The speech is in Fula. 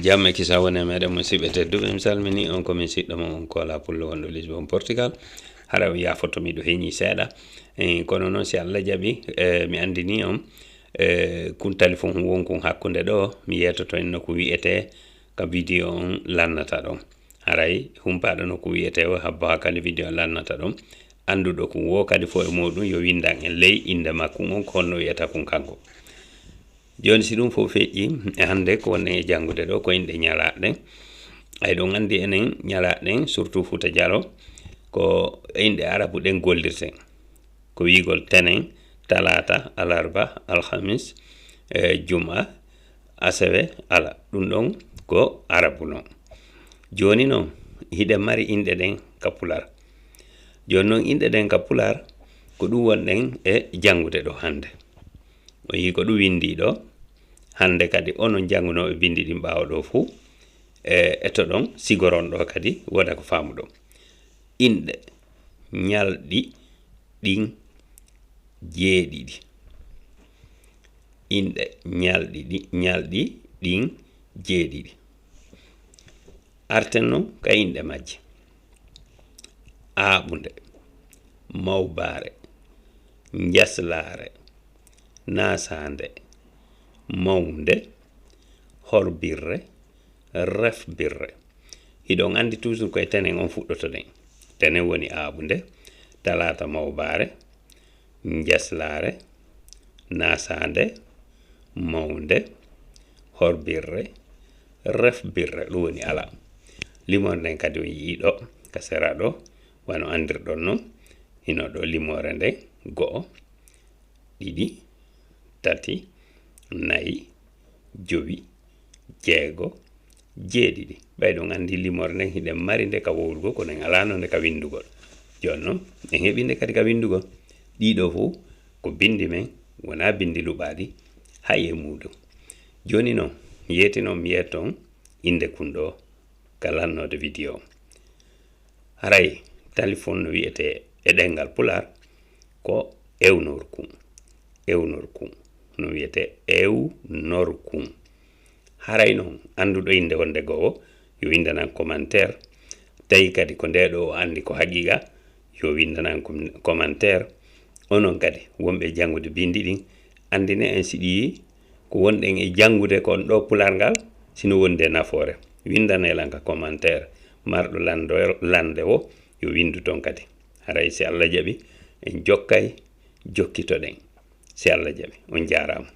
jamme kisa woni meɗen musidɓe tedduɓe mi salmini on komin siɗɗo mo on kola pullo wonɗo Lisbon Portugal hara o yafoto miɗo heñi seeɗa kono noon si Allah jaaɓi mi andini on kuntali fo wonkun hakkude ɗo mi yetoto en nokku wiyete ka vidéo on lannata ɗon haray humpaɗo nokku wiyete o habbo hakkadi vidéo lannata ɗon anduɗo ko wo kadi fo e muɗum yo windan en ley inde makko on ko honno wiyata kun kanko joni si ɗum fof feƴƴi hande ko wonne e jangude ɗo ko inɗe ñalaɗen ay ɗon andi enen ñalaɗen surtout Fouta Djalo ko inɗe arabu ɗen gollirten ko wigol tenen talata alarba alhamis juma asawe ala ɗum ɗon ko arabu non joni noon hiɗe mari inɗe ɗen ka pular joni noon inɗe ɗen ka pular ko ɗum wonɗen e jangude ɗo hande o yi ko ɗum windi ɗo hande kadi onon jangunoɓe bindi ɗin ɓawa ɗo fou eto ɗon sigoron ɗo kadi woda ko famu ɗon inɗe ñalɗi ɗin jeeɗiɗi inɗe ñalɗi ɗin jeeɗiɗi arten noon ka inɗe majje aaɓude mawbare jaslare nasande mawnde horbirre refbirre hiɗon andi toujours koye tenen on fuɗɗoto ɗen tenen woni aaɓude talata mawbare jaslare nasande mawnde horbirre refbirre ɗum woni ala limore nden kadi on yiiɗo ka sera ɗo wano andirɗon noon hino ɗo limore nden go'o ɗiɗi tati nayi jowi jeego jeeɗiɗi ɓayɗon andi limore nden hiɗen mari nde ka wowrugo kono en alano nde ka windugol joni noon en heeɓi nde kadi ka windugol ɗiɗo fof ko bindi men wona bindi luɓaɗi hay e muɗum joni noon mi yeeti noon mi yetton inde kunɗo ka lannode vidéo haray téléphone no wiyete e ɗengal pular ko ewnorkun no wiyete ewnorkun haray noon anduɗo inde wonde gowo yo windanan commentaire tawi kadi ko nde ɗo o andi ko haqiqa yo windanan commentaire onon kadi wonɓe jangude bindi ɗin andine en siɗi ko wonɗen e jangude kon ɗo pular ngal sino wonde nafoore windanelan ka commentaire marɗo lande o yo windu ton kadi haray si Allah jaaɓi en jokkay jokkitoɗen si Allah jaaɓi on jarama